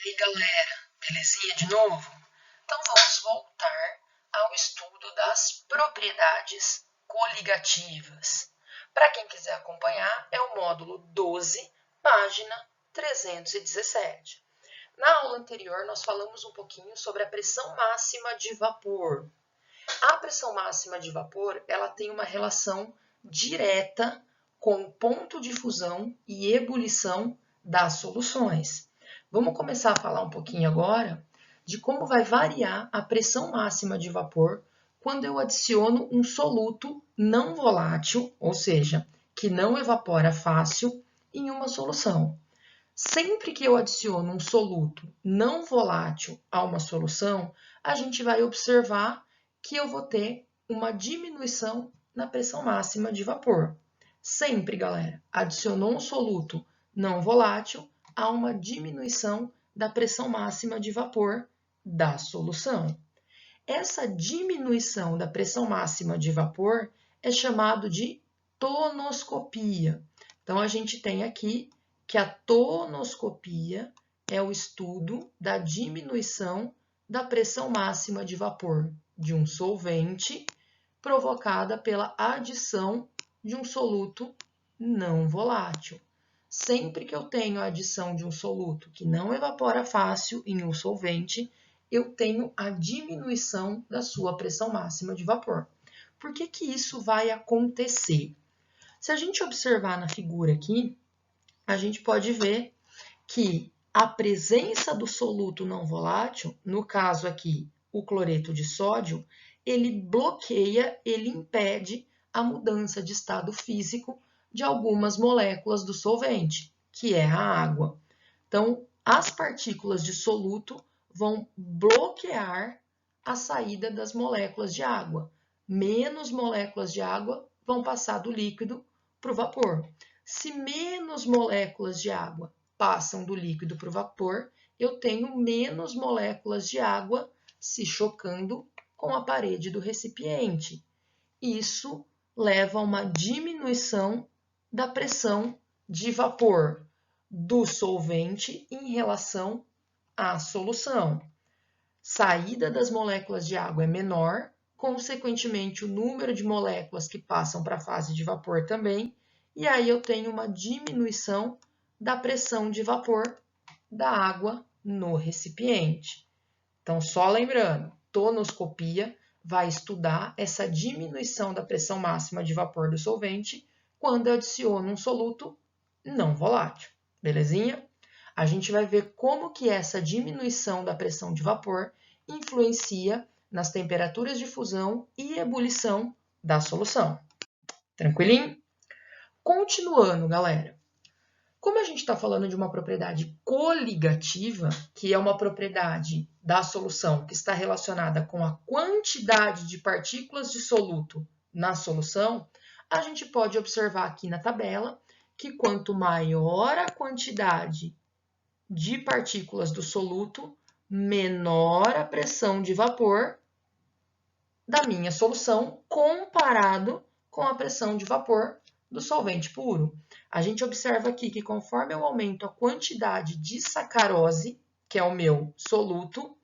E aí, galera, belezinha de novo? Então vamos voltar ao estudo das propriedades coligativas. Para quem quiser acompanhar, é o módulo 12, página 317. Na aula anterior, nós falamos um pouquinho sobre a pressão máxima de vapor. A pressão máxima de vapor, ela tem uma relação direta com o ponto de fusão e ebulição das soluções. Vamos começar a falar um pouquinho agora de como vai variar a pressão máxima de vapor quando eu adiciono um soluto não volátil, ou seja, que não evapora fácil, em uma solução. Sempre que eu adiciono um soluto não volátil a uma solução, a gente vai observar que eu vou ter uma diminuição na pressão máxima de vapor. Sempre, galera, adicionou um soluto não volátil, há uma diminuição da pressão máxima de vapor da solução. Essa diminuição da pressão máxima de vapor é chamado de tonoscopia. Então, a gente tem aqui que a tonoscopia é o estudo da diminuição da pressão máxima de vapor de um solvente provocada pela adição de um soluto não volátil. Sempre que eu tenho a adição de um soluto que não evapora fácil em um solvente, eu tenho a diminuição da sua pressão máxima de vapor. Por que que isso vai acontecer? Se a gente observar na figura aqui, a gente pode ver que a presença do soluto não volátil, no caso aqui, o cloreto de sódio, ele bloqueia, ele impede a mudança de estado físico de algumas moléculas do solvente, que é a água. Então, as partículas de soluto vão bloquear a saída das moléculas de água. Menos moléculas de água vão passar do líquido para o vapor. Se menos moléculas de água passam do líquido para o vapor, eu tenho menos moléculas de água se chocando com a parede do recipiente. Isso leva a uma diminuição da pressão de vapor do solvente em relação à solução. Saída das moléculas de água é menor, consequentemente o número de moléculas que passam para a fase de vapor também, e aí eu tenho uma diminuição da pressão de vapor da água no recipiente. Então, só lembrando, tonoscopia vai estudar essa diminuição da pressão máxima de vapor do solvente quando eu adiciono um soluto não volátil, belezinha? A gente vai ver como que essa diminuição da pressão de vapor influencia nas temperaturas de fusão e ebulição da solução. Tranquilinho? Continuando, galera. Como a gente está falando de uma propriedade coligativa, que é uma propriedade da solução que está relacionada com a quantidade de partículas de soluto na solução, a gente pode observar aqui na tabela que quanto maior a quantidade de partículas do soluto, menor a pressão de vapor da minha solução comparado com a pressão de vapor do solvente puro. A gente observa aqui que conforme eu aumento a quantidade de sacarose, que é o meu soluto,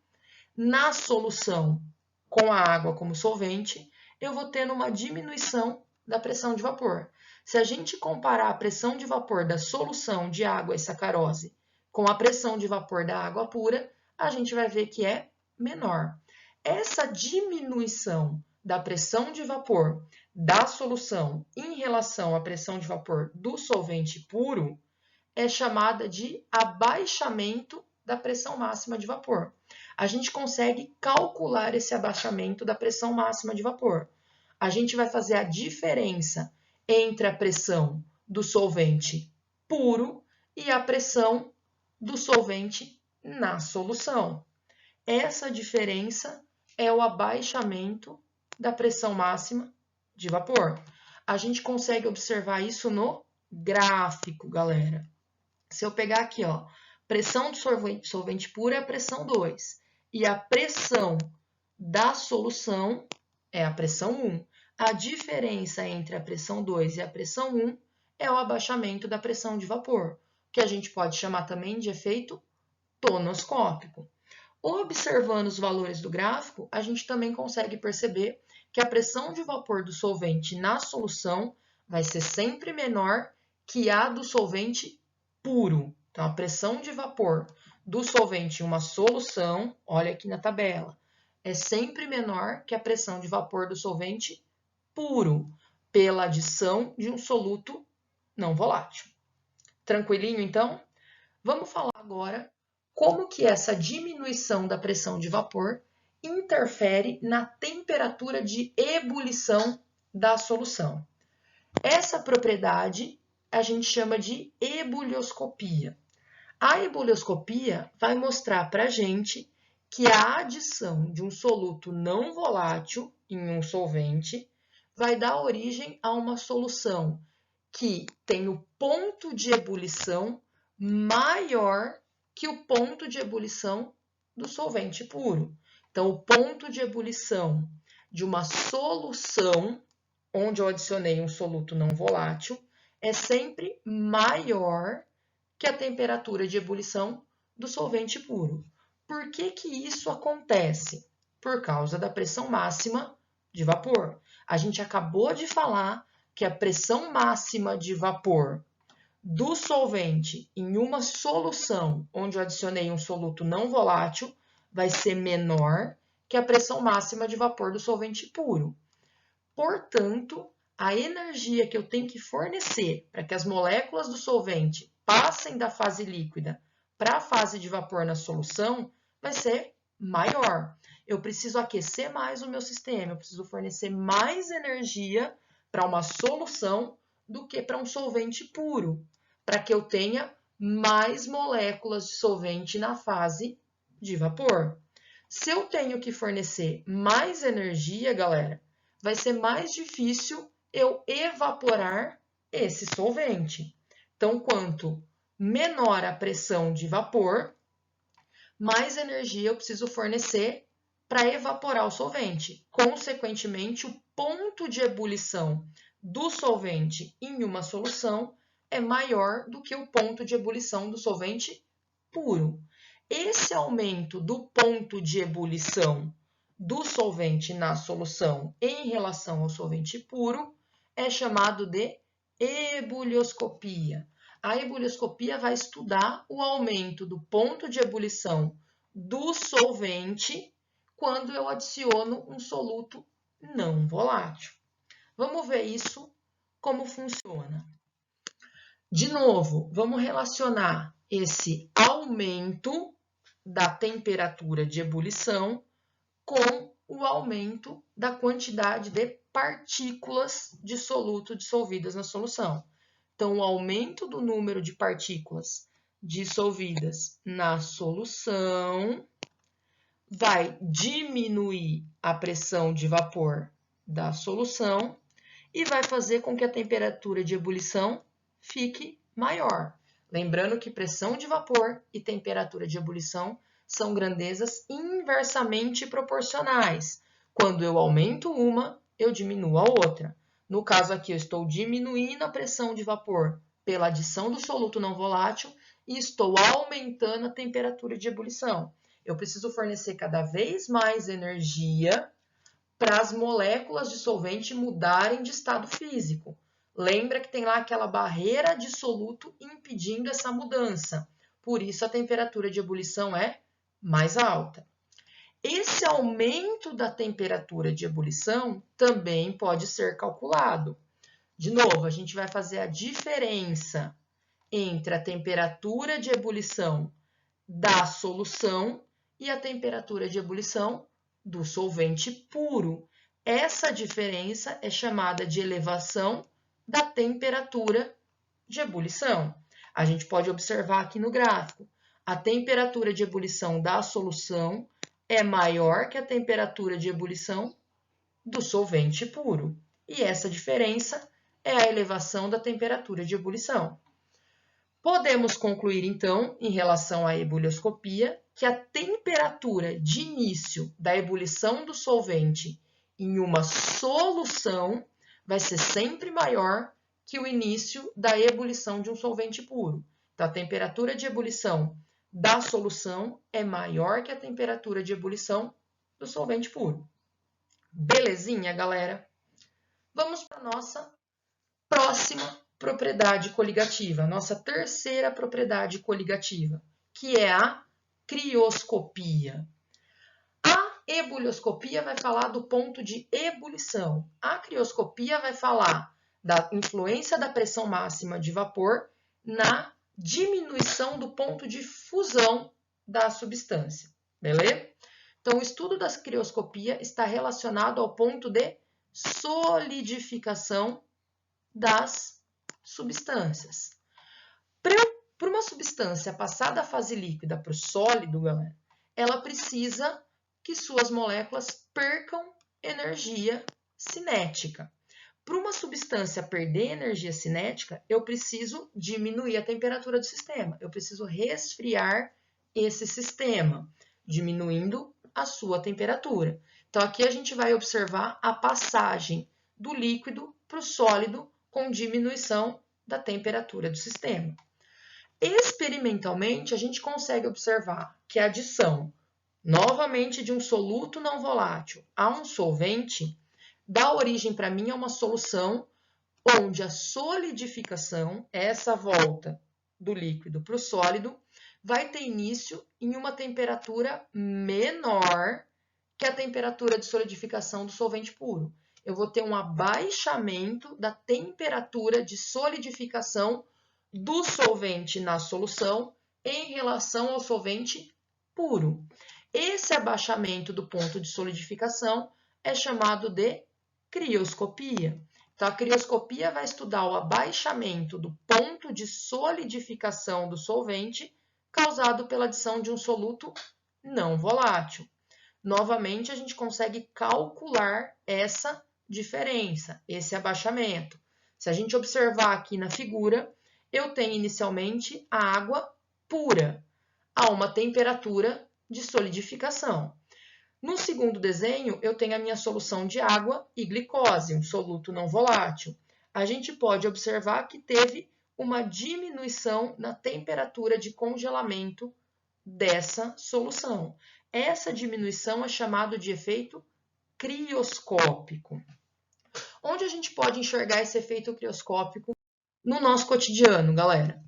na solução com a água como solvente, eu vou tendo uma diminuição da pressão de vapor. Se a gente comparar a pressão de vapor da solução de água e sacarose com a pressão de vapor da água pura, a gente vai ver que é menor. Essa diminuição da pressão de vapor da solução em relação à pressão de vapor do solvente puro é chamada de abaixamento da pressão máxima de vapor. A gente consegue calcular esse abaixamento da pressão máxima de vapor. A gente vai fazer a diferença entre a pressão do solvente puro e a pressão do solvente na solução. Essa diferença é o abaixamento da pressão máxima de vapor. A gente consegue observar isso no gráfico, galera. Se eu pegar aqui, ó, pressão do solvente puro é a pressão 2 e a pressão da solução é a pressão 1. A diferença entre a pressão 2 e a pressão 1 é o abaixamento da pressão de vapor, que a gente pode chamar também de efeito tonoscópico. Observando os valores do gráfico, a gente também consegue perceber que a pressão de vapor do solvente na solução vai ser sempre menor que a do solvente puro. Então, a pressão de vapor do solvente em uma solução, olha aqui na tabela, é sempre menor que a pressão de vapor do solvente puro, pela adição de um soluto não volátil. Tranquilinho, então? Vamos falar agora como que essa diminuição da pressão de vapor interfere na temperatura de ebulição da solução. Essa propriedade a gente chama de ebulioscopia. A ebulioscopia vai mostrar para a gente que a adição de um soluto não volátil em um solvente vai dar origem a uma solução que tem o ponto de ebulição maior que o ponto de ebulição do solvente puro. Então, o ponto de ebulição de uma solução onde eu adicionei um soluto não volátil é sempre maior que a temperatura de ebulição do solvente puro. Por que que isso acontece? Por causa da pressão máxima de vapor. A gente acabou de falar que a pressão máxima de vapor do solvente em uma solução onde eu adicionei um soluto não volátil vai ser menor que a pressão máxima de vapor do solvente puro. Portanto, a energia que eu tenho que fornecer para que as moléculas do solvente passem da fase líquida para a fase de vapor na solução vai ser maior. Eu preciso aquecer mais o meu sistema, eu preciso fornecer mais energia para uma solução do que para um solvente puro, para que eu tenha mais moléculas de solvente na fase de vapor. Se eu tenho que fornecer mais energia, galera, vai ser mais difícil eu evaporar esse solvente. Então, quanto menor a pressão de vapor, mais energia eu preciso fornecer para evaporar o solvente. Consequentemente, o ponto de ebulição do solvente em uma solução é maior do que o ponto de ebulição do solvente puro. Esse aumento do ponto de ebulição do solvente na solução em relação ao solvente puro é chamado de ebulioscopia. A ebulioscopia vai estudar o aumento do ponto de ebulição do solvente quando eu adiciono um soluto não volátil. Vamos ver isso, como funciona. De novo, vamos relacionar esse aumento da temperatura de ebulição com o aumento da quantidade de partículas de soluto dissolvidas na solução. Então, o aumento do número de partículas dissolvidas na solução vai diminuir a pressão de vapor da solução e vai fazer com que a temperatura de ebulição fique maior. Lembrando que pressão de vapor e temperatura de ebulição são grandezas inversamente proporcionais. Quando eu aumento uma, eu diminuo a outra. No caso aqui, eu estou diminuindo a pressão de vapor pela adição do soluto não volátil e estou aumentando a temperatura de ebulição. Eu preciso fornecer cada vez mais energia para as moléculas de solvente mudarem de estado físico. Lembra que tem lá aquela barreira de soluto impedindo essa mudança. Por isso, a temperatura de ebulição é mais alta. Esse aumento da temperatura de ebulição também pode ser calculado. De novo, a gente vai fazer a diferença entre a temperatura de ebulição da solução e a temperatura de ebulição do solvente puro. Essa diferença é chamada de elevação da temperatura de ebulição. A gente pode observar aqui no gráfico. A temperatura de ebulição da solução é maior que a temperatura de ebulição do solvente puro. E essa diferença é a elevação da temperatura de ebulição. Podemos concluir, então, em relação à ebulioscopia, que a temperatura de início da ebulição do solvente em uma solução vai ser sempre maior que o início da ebulição de um solvente puro. Então, a temperatura de ebulição da solução é maior que a temperatura de ebulição do solvente puro. Belezinha, galera? Vamos para a nossa próxima propriedade coligativa, nossa terceira propriedade coligativa, que é a crioscopia. A ebulioscopia vai falar do ponto de ebulição. A crioscopia vai falar da influência da pressão máxima de vapor na diminuição do ponto de fusão da substância, beleza? Então, o estudo da crioscopia está relacionado ao ponto de solidificação das substâncias. Para uma substância passar da fase líquida para o sólido, galera, ela precisa que suas moléculas percam energia cinética. Para uma substância perder energia cinética, eu preciso diminuir a temperatura do sistema. Eu preciso resfriar esse sistema, diminuindo a sua temperatura. Então, aqui a gente vai observar a passagem do líquido para o sólido com diminuição da temperatura do sistema. Experimentalmente, a gente consegue observar que a adição, novamente, de um soluto não volátil a um solvente, dá origem para mim a uma solução onde a solidificação, essa volta do líquido para o sólido, vai ter início em uma temperatura menor que a temperatura de solidificação do solvente puro. Eu vou ter um abaixamento da temperatura de solidificação do solvente na solução em relação ao solvente puro. Esse abaixamento do ponto de solidificação é chamado de crioscopia. Então, a crioscopia vai estudar o abaixamento do ponto de solidificação do solvente causado pela adição de um soluto não volátil. Novamente, a gente consegue calcular essa diferença, esse abaixamento. Se a gente observar aqui na figura, eu tenho inicialmente a água pura, a uma temperatura de solidificação. No segundo desenho, eu tenho a minha solução de água e glicose, um soluto não volátil. A gente pode observar que teve uma diminuição na temperatura de congelamento dessa solução. Essa diminuição é chamada de efeito crioscópico. Onde a gente pode enxergar esse efeito crioscópico no nosso cotidiano, galera?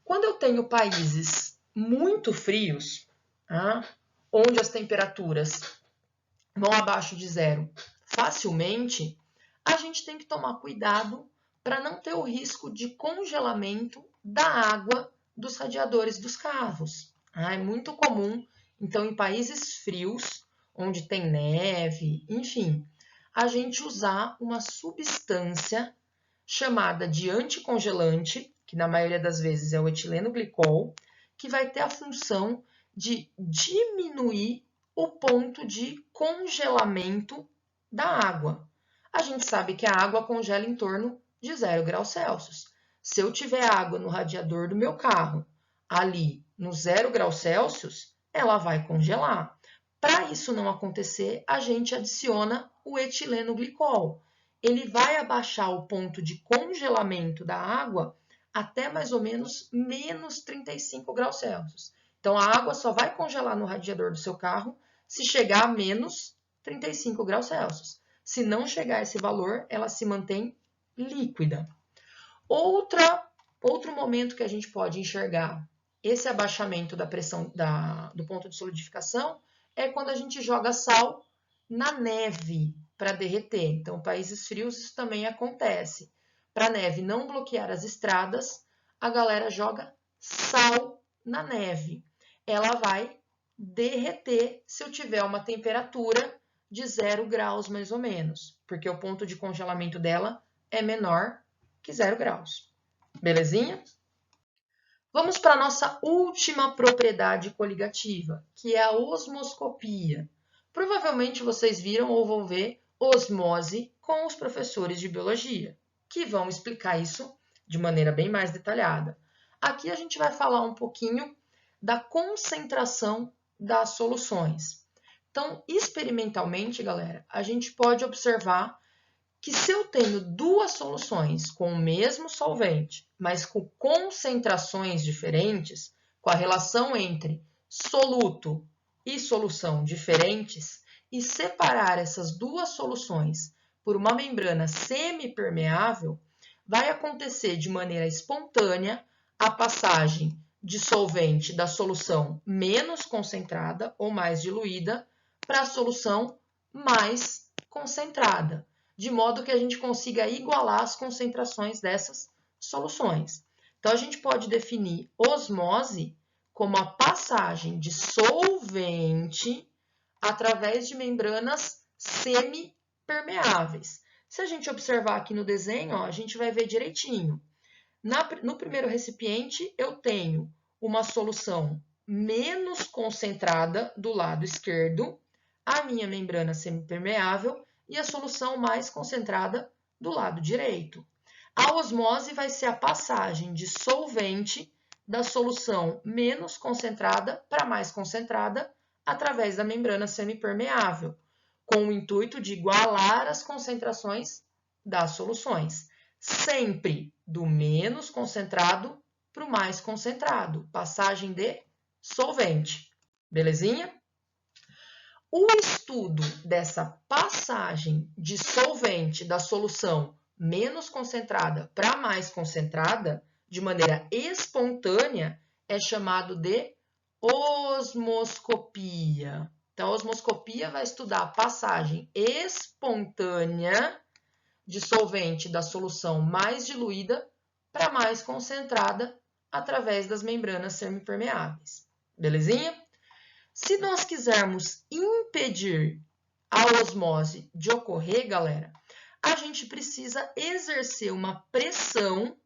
Quando eu tenho países muito frios, onde as temperaturas vão abaixo de zero facilmente, a gente tem que tomar cuidado para não ter o risco de congelamento da água dos radiadores dos carros. É muito comum, então, em países frios, onde tem neve, enfim, a gente usar uma substância chamada de anticongelante, que na maioria das vezes é o etileno glicol, que vai ter a função de diminuir o ponto de congelamento da água. A gente sabe que a água congela em torno de 0 graus Celsius. Se eu tiver água no radiador do meu carro, ali no 0 graus Celsius, ela vai congelar. Para isso não acontecer, a gente adiciona o etileno glicol. Ele vai abaixar o ponto de congelamento da água até mais ou menos menos 35 graus Celsius. Então, a água só vai congelar no radiador do seu carro se chegar a menos 35 graus Celsius. Se não chegar a esse valor, ela se mantém líquida. Outro momento que a gente pode enxergar esse abaixamento da pressão do ponto de solidificação é quando a gente joga sal na neve para derreter. Então, países frios isso também acontece. Para a neve não bloquear as estradas, a galera joga sal na neve. Ela vai derreter se eu tiver uma temperatura de 0 graus mais ou menos, porque o ponto de congelamento dela é menor que 0 graus. Belezinha? Vamos para a nossa última propriedade coligativa, que é a osmoscopia. Provavelmente vocês viram ou vão ver osmose com os professores de biologia, que vão explicar isso de maneira bem mais detalhada. Aqui a gente vai falar um pouquinho da concentração das soluções. Então, experimentalmente, galera, a gente pode observar que se eu tenho duas soluções com o mesmo solvente, mas com concentrações diferentes, com a relação entre soluto e solução diferentes e separar essas duas soluções por uma membrana semipermeável, vai acontecer de maneira espontânea a passagem de solvente da solução menos concentrada ou mais diluída para a solução mais concentrada, de modo que a gente consiga igualar as concentrações dessas soluções. Então, a gente pode definir osmose como a passagem de solvente através de membranas semipermeáveis. Se a gente observar aqui no desenho, ó, a gente vai ver direitinho. No primeiro recipiente, eu tenho uma solução menos concentrada do lado esquerdo, a minha membrana semipermeável, e a solução mais concentrada do lado direito. A osmose vai ser a passagem de solvente da solução menos concentrada para mais concentrada através da membrana semipermeável, com o intuito de igualar as concentrações das soluções, sempre do menos concentrado para o mais concentrado, passagem de solvente. Belezinha? O estudo dessa passagem de solvente da solução menos concentrada para mais concentrada, de maneira espontânea, é chamado de osmoscopia. Então, a osmoscopia vai estudar a passagem espontânea de solvente da solução mais diluída para mais concentrada através das membranas semipermeáveis. Belezinha? Se nós quisermos impedir a osmose de ocorrer, galera, a gente precisa exercer uma pressão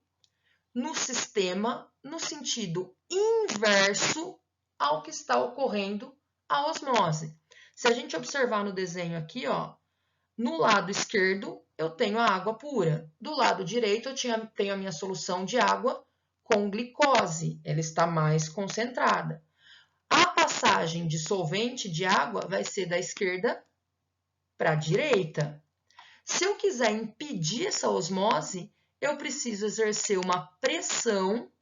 no sistema no sentido inverso ao que está ocorrendo a osmose. Se a gente observar no desenho aqui, ó, no lado esquerdo eu tenho a água pura, do lado direito eu tenho a minha solução de água com glicose, ela está mais concentrada. A passagem de solvente de água vai ser da esquerda para a direita. Se eu quiser impedir essa osmose, eu preciso exercer uma pressão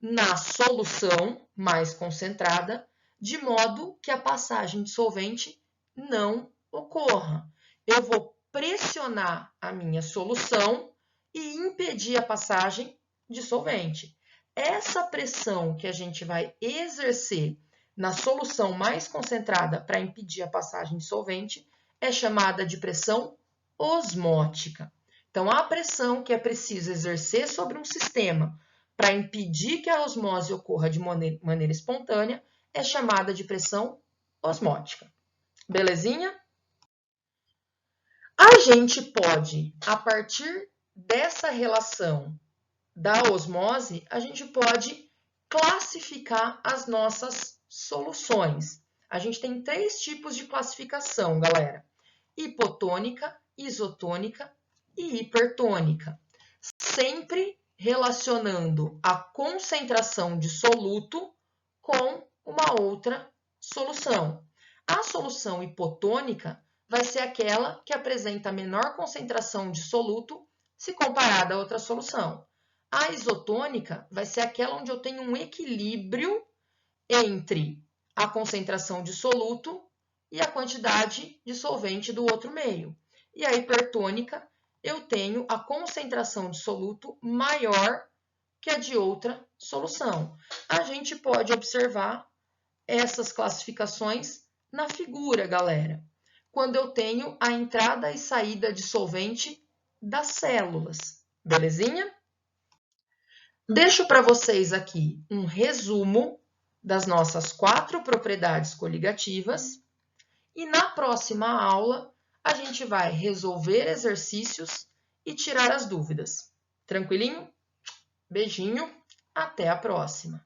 na solução mais concentrada, de modo que a passagem de solvente não ocorra. Eu vou pressionar a minha solução e impedir a passagem de solvente. Essa pressão que a gente vai exercer na solução mais concentrada para impedir a passagem de solvente é chamada de pressão osmótica. Então, a pressão que é preciso exercer sobre um sistema para impedir que a osmose ocorra de maneira espontânea é chamada de pressão osmótica. Belezinha? A gente pode, a partir dessa relação da osmose, a gente pode classificar as nossas soluções. A gente tem 3 tipos de classificação, galera: hipotônica, isotônica e hipertônica, sempre relacionando a concentração de soluto com uma outra solução. A solução hipotônica vai ser aquela que apresenta menor concentração de soluto se comparada a outra solução. A isotônica vai ser aquela onde eu tenho um equilíbrio entre a concentração de soluto e a quantidade de solvente do outro meio. E a hipertônica, eu tenho a concentração de soluto maior que a de outra solução. A gente pode observar essas classificações na figura, galera, quando eu tenho a entrada e saída de solvente das células. Belezinha? Deixo para vocês aqui um resumo das nossas 4 propriedades coligativas e na próxima aula a gente vai resolver exercícios e tirar as dúvidas. Tranquilinho? Beijinho, até a próxima!